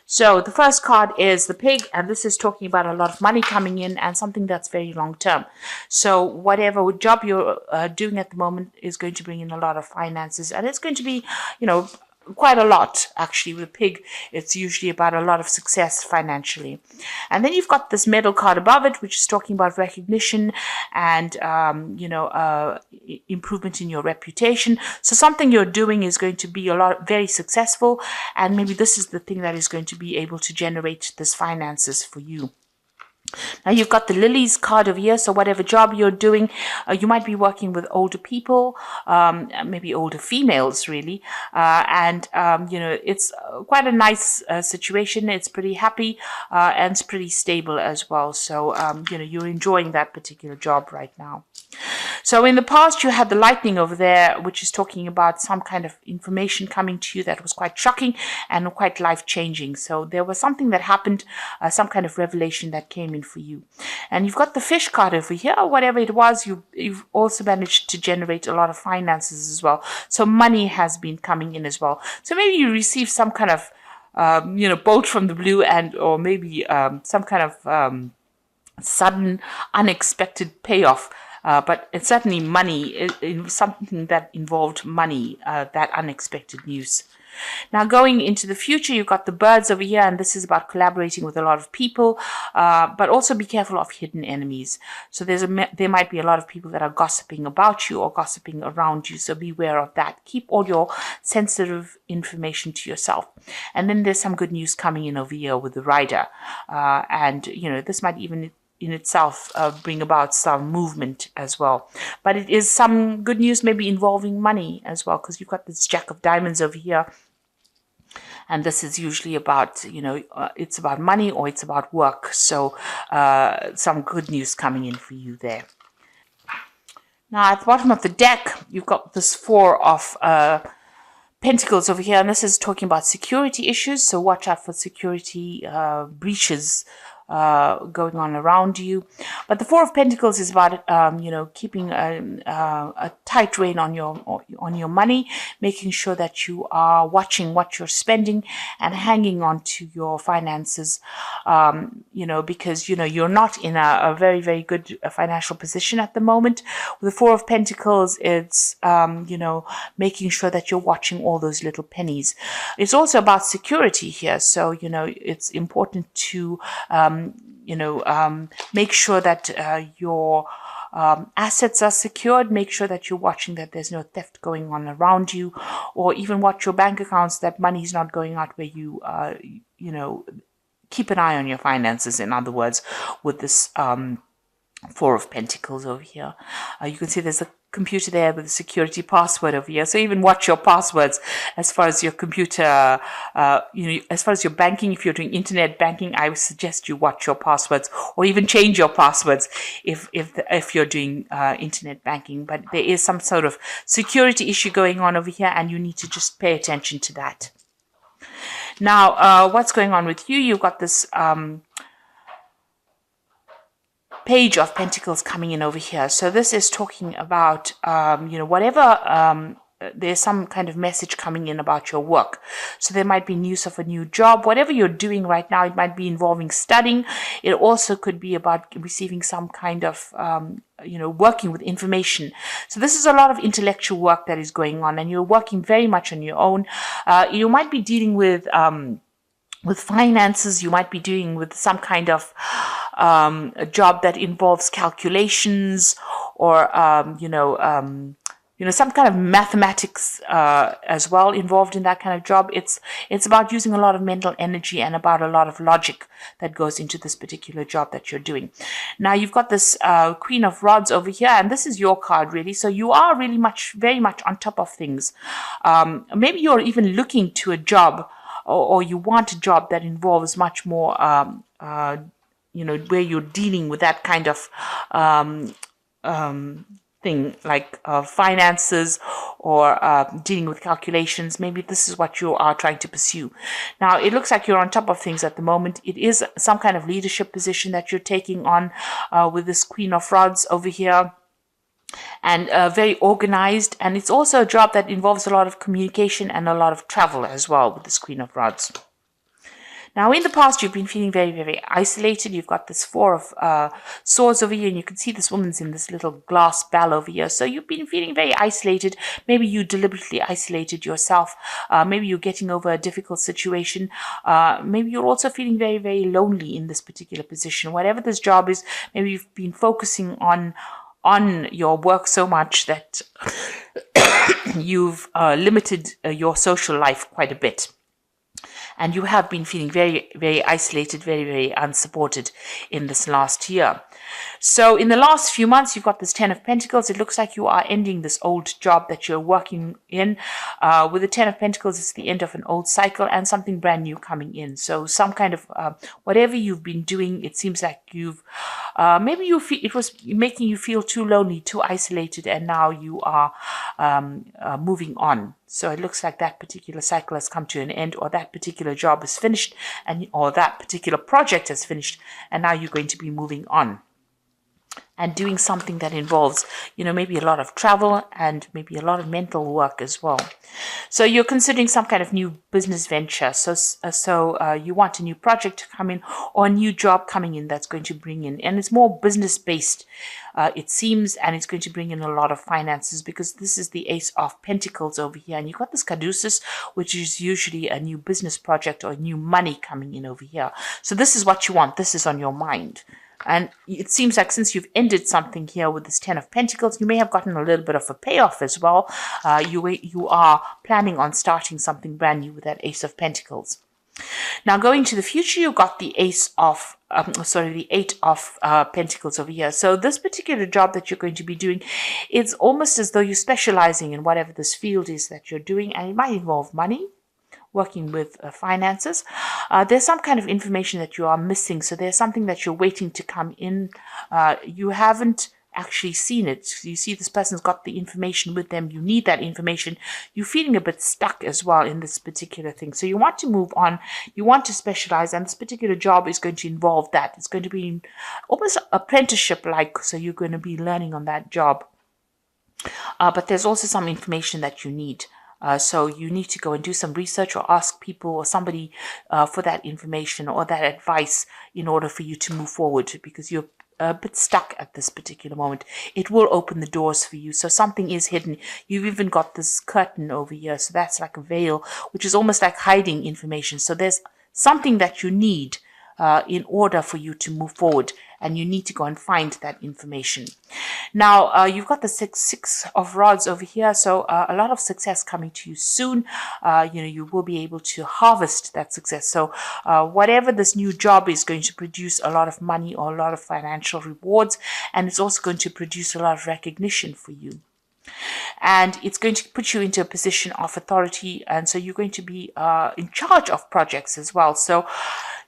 So the first card is the pig, and this is talking about a lot of money coming in and something that's very long term. So whatever job you're doing at the moment is going to bring in a lot of finances, and it's going to be, quite a lot actually. With a pig, it's usually about a lot of success financially. And then you've got this medal card above it, which is talking about recognition and improvement in your reputation. So something you're doing is going to be very successful, and maybe this is the thing that is going to be able to generate this finances for you. Now you've got the lilies card over here. So whatever job you're doing, you might be working with older people, maybe older females really. It's quite a nice situation. It's pretty happy and it's pretty stable as well. So, you're enjoying that particular job right now. So in the past, you had the lightning over there, which is talking about some kind of information coming to you that was quite shocking and quite life-changing. So there was something that happened, some kind of revelation that came in for you. And you've got the fish card over here. Whatever it was, you've also managed to generate a lot of finances as well. So money has been coming in as well. So maybe you received some kind of, bolt from the blue, or maybe some kind of sudden, unexpected payoff. But it's certainly money, something that involved money, that unexpected news. Now, going into the future, you've got the birds over here, and this is about collaborating with a lot of people, but also be careful of hidden enemies. So there might be a lot of people that are gossiping about you or gossiping around you, so beware of that. Keep all your sensitive information to yourself. And then there's some good news coming in over here with the rider, and this might even in itself bring about some movement as well. But it is some good news maybe involving money as well, because you've got this Jack of Diamonds over here. And this is usually about, it's about money or it's about work. So some good news coming in for you there. Now at the bottom of the deck, you've got this Four of Pentacles over here. And this is talking about security issues. So watch out for security breaches going on around you. But the Four of Pentacles is about keeping a tight rein on your money, making sure that you are watching what you're spending and hanging on to your finances, because you're not in a very, very good financial position at the moment. With the Four of Pentacles, it's making sure that you're watching all those little pennies. It's also about security here, so it's important to make sure that your assets are secured. Make sure that you're watching that there's no theft going on around you, or even watch your bank accounts, that money is not going out where you, keep an eye on your finances, in other words, with this Four of Pentacles over here. You can see there's a computer there with a security password over here. So even watch your passwords as far as your computer, as far as your banking. If you're doing internet banking, I would suggest you watch your passwords, or even change your passwords if you're doing internet banking. But there is some sort of security issue going on over here, and you need to just pay attention to that. Now, what's going on with you? You've got this Page of Pentacles coming in over here. So this is talking about, whatever, there's some kind of message coming in about your work. So there might be news of a new job. Whatever you're doing right now, it might be involving studying. It also could be about receiving some kind of, working with information. So this is a lot of intellectual work that is going on, and you're working very much on your own. You might be dealing with finances. You might be doing with some kind of a job that involves calculations, or some kind of mathematics as well involved in that kind of job. It's about using a lot of mental energy and about a lot of logic that goes into this particular job that you're doing. Now you've got this Queen of Rods over here, and this is your card really. So you are really very much on top of things. Maybe you're even looking to a job, or you want a job that involves much more, where you're dealing with that kind of thing, like finances, or dealing with calculations. Maybe this is what you are trying to pursue. Now, it looks like you're on top of things at the moment. It is some kind of leadership position that you're taking on with this Queen of Rods over here. And very organized, and it's also a job that involves a lot of communication and a lot of travel as well with this Queen of Rods. Now, in the past, you've been feeling very, very isolated. You've got this Four of Swords over here, and you can see this woman's in this little glass bell over here. So you've been feeling very isolated. Maybe you deliberately isolated yourself. Maybe you're getting over a difficult situation. Maybe you're also feeling very, very lonely in this particular position. Whatever this job is, maybe you've been focusing on your work so much that you've limited your social life quite a bit. And you have been feeling very, very isolated, very, very unsupported in this last year. So in the last few months, you've got this Ten of Pentacles. It looks like you are ending this old job that you're working in. With the Ten of Pentacles, it's the end of an old cycle and something brand new coming in. So some kind of whatever you've been doing, it seems like you've maybe you feel it was making you feel too lonely, too isolated, and now you are moving on. So it looks like that particular cycle has come to an end, or that particular job is finished, or that particular project has finished, and now you're going to be moving on and doing something that involves, maybe a lot of travel and maybe a lot of mental work as well. So you're considering some kind of new business venture. So you want a new project to come in, or a new job coming in that's going to bring in, and it's more business based, it seems, and it's going to bring in a lot of finances, because this is the Ace of Pentacles over here, and you've got this Caduceus, which is usually a new business project or new money coming in over here. So this is what you want. This is on your mind. And it seems like since you've ended something here with this Ten of Pentacles, you may have gotten a little bit of a payoff as well. You are planning on starting something brand new with that Ace of Pentacles. Now, going to the future, you've got the the Eight of Pentacles over here. So this particular job that you're going to be doing, it's almost as though you're specializing in whatever this field is that you're doing, and it might involve money, working with finances. There's some kind of information that you are missing. So there's something that you're waiting to come in. You haven't actually seen it. You see this person's got the information with them. You need that information. You're feeling a bit stuck as well in this particular thing. So you want to move on. You want to specialize, and this particular job is going to involve that. It's going to be almost apprenticeship-like. So you're going to be learning on that job. But there's also some information that you need. So you need to go and do some research, or ask people or somebody for that information or that advice in order for you to move forward, because you're a bit stuck at this particular moment. It will open the doors for you. So something is hidden. You've even got this curtain over here. So that's like a veil, which is almost like hiding information. So there's something that you need in order for you to move forward, and you need to go and find that information. Now, you've got the six of rods over here, so a lot of success coming to you soon. You will be able to harvest that success. So whatever this new job is going to produce a lot of money or a lot of financial rewards, and it's also going to produce a lot of recognition for you. And it's going to put you into a position of authority, and so you're going to be in charge of projects as well. So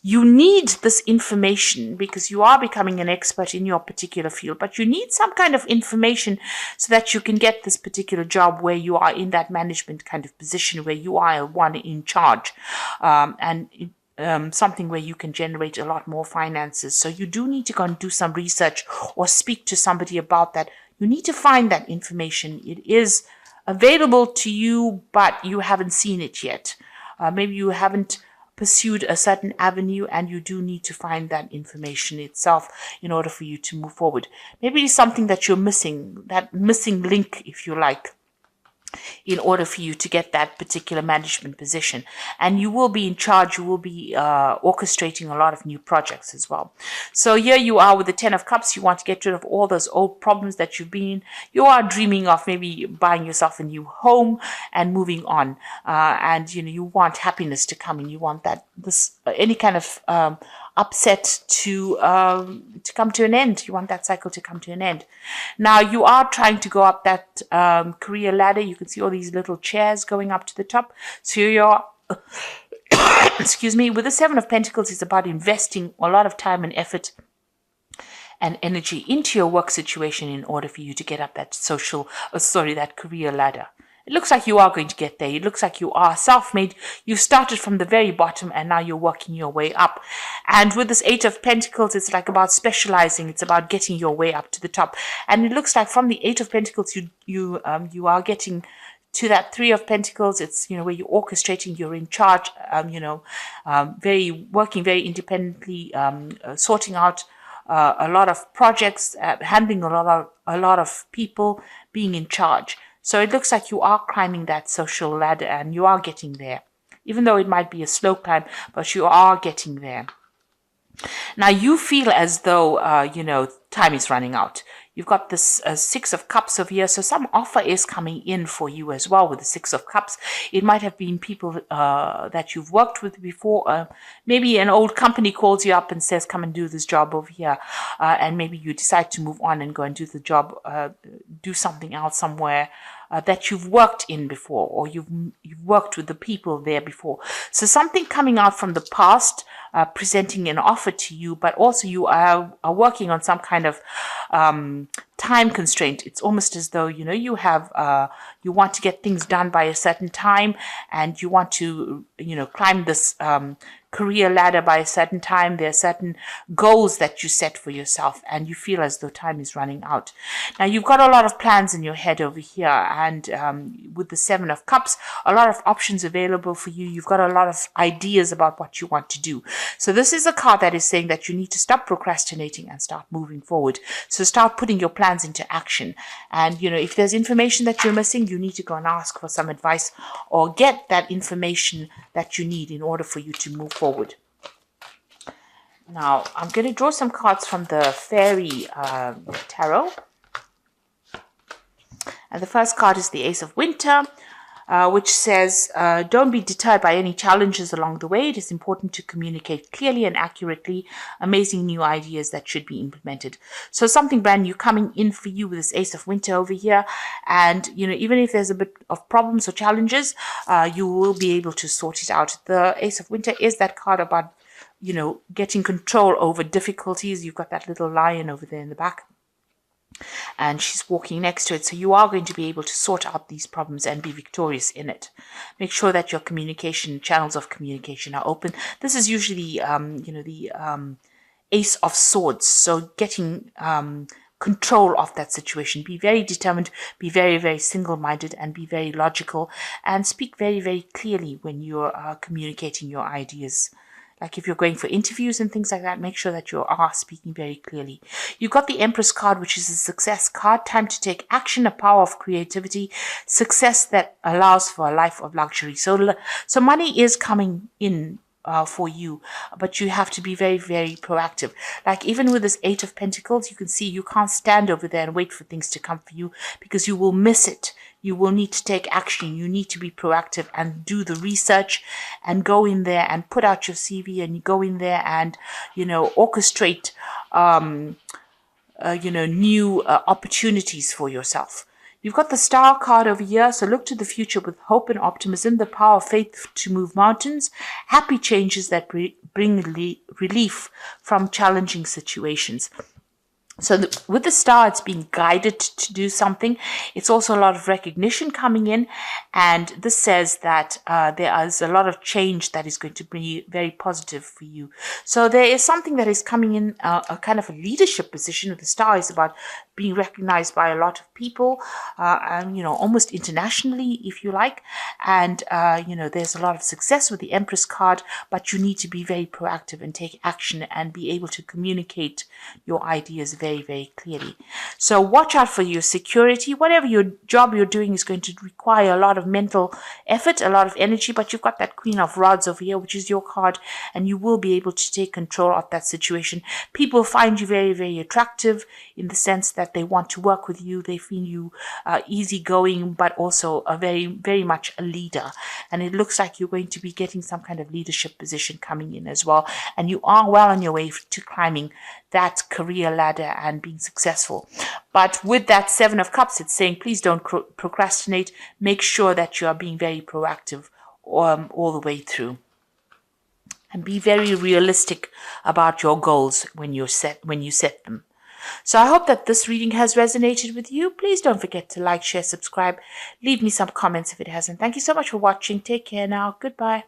you need this information because you are becoming an expert in your particular field, but you need some kind of information so that you can get this particular job where you are in that management kind of position, where you are one in charge, and something where you can generate a lot more finances. So you do need to go and do some research or speak to somebody about that. You need to find that information. It is available to you, but you haven't seen it yet. Maybe you haven't pursued a certain avenue, and you do need to find that information itself in order for you to move forward. Maybe it's something that you're missing, that missing link, if you like, in order for you to get that particular management position. And you will be in charge, you will be orchestrating a lot of new projects as well. So here you are with the Ten of Cups. You want to get rid of all those old problems that you've been in. You are dreaming of maybe buying yourself a new home and moving on. And you want happiness to come in. You want any kind of upset to come to an end. You want that cycle to come to an end. Now you are trying to go up that career ladder. You can see all these little chairs going up to the top. So you're excuse me, with the Seven of Pentacles, it's about investing a lot of time and effort and energy into your work situation in order for you to get up that that career ladder. It looks like you are going to get there. It looks like you are self-made. You started from the very bottom and now you're working your way up. And with this Eight of Pentacles, it's like about specializing. It's about getting your way up to the top. And it looks like from the Eight of Pentacles, you are getting to that Three of Pentacles. It's, where you're orchestrating, you're in charge, working very independently, sorting out a lot of projects, handling a lot of people, being in charge. So it looks like you are climbing that social ladder and you are getting there. Even though it might be a slow climb, but you are getting there. Now you feel as though, time is running out. You've got this Six of Cups over here, so some offer is coming in for you as well with the Six of Cups. It might have been people that you've worked with before. Maybe an old company calls you up and says, come and do this job over here. And maybe you decide to move on and go and do the job, do something else somewhere that you've worked in before, or you've worked with the people there before. So something coming out from the past, presenting an offer to you, but also you are working on some kind of time constraint. It's almost as though, you have, you want to get things done by a certain time, and you want to, climb this career ladder by a certain time. There are certain goals that you set for yourself, and you feel as though time is running out. Now, you've got a lot of plans in your head over here, and with the Seven of Cups, a lot of options available for you. You've got a lot of ideas about what you want to do. So this is a card that is saying that you need to stop procrastinating and start moving forward. So start putting your plans into action. And, if there's information that you're missing, you need to go and ask for some advice or get that information that you need in order for you to move forward. Now, I'm going to draw some cards from the Fairy Tarot. And the first card is the Ace of Winter, which says, don't be deterred by any challenges along the way. It is important to communicate clearly and accurately amazing new ideas that should be implemented. So something brand new coming in for you with this Ace of Winter over here. And, even if there's a bit of problems or challenges, you will be able to sort it out. The Ace of Winter is that card about, getting control over difficulties. You've got that little lion over there in the back, and she's walking next to it. So you are going to be able to sort out these problems and be victorious in it. Make sure that your channels of communication are open. This is usually, the Ace of Swords. So getting control of that situation. Be very determined, be very, very single-minded, and be very logical, and speak very, very clearly when you're communicating your ideas. Like if you're going for interviews and things like that, make sure that you are speaking very clearly. You've got the Empress card, which is a success card. Time to take action, a power of creativity, success that allows for a life of luxury. So money is coming in for you, but you have to be very, very proactive. Like even with this Eight of Pentacles, you can see you can't stand over there and wait for things to come for you, because you will miss it. You will need to take action. You need to be proactive and do the research and go in there and put out your CV and go in there and, orchestrate, new opportunities for yourself. You've got the Star card over here, so look to the future with hope and optimism, the power of faith to move mountains, happy changes that bring relief from challenging situations. So with the Star, it's being guided to do something. It's also a lot of recognition coming in. And this says that there is a lot of change that is going to be very positive for you. So there is something that is coming in, a kind of a leadership position. With the Star is about being recognized by a lot of people, and, almost internationally, if you like. And, there's a lot of success with the Empress card, but you need to be very proactive and take action and be able to communicate your ideas very, very clearly. So watch out for your security. Whatever your job you're doing is going to require a lot of mental effort, a lot of energy, but you've got that Queen of Rods over here, which is your card, and you will be able to take control of that situation. People find you very, very attractive in the sense that they want to work with you. They feel you easygoing, but also a very, very much a leader. And it looks like you're going to be getting some kind of leadership position coming in as well. And you are well on your way to climbing that career ladder and being successful. But with that Seven of Cups, it's saying, please don't procrastinate. Make sure that you are being very proactive all the way through. And be very realistic about your goals when you set them. So I hope that this reading has resonated with you. Please don't forget to like, share, subscribe. Leave me some comments if it hasn't. Thank you so much for watching. Take care now. Goodbye.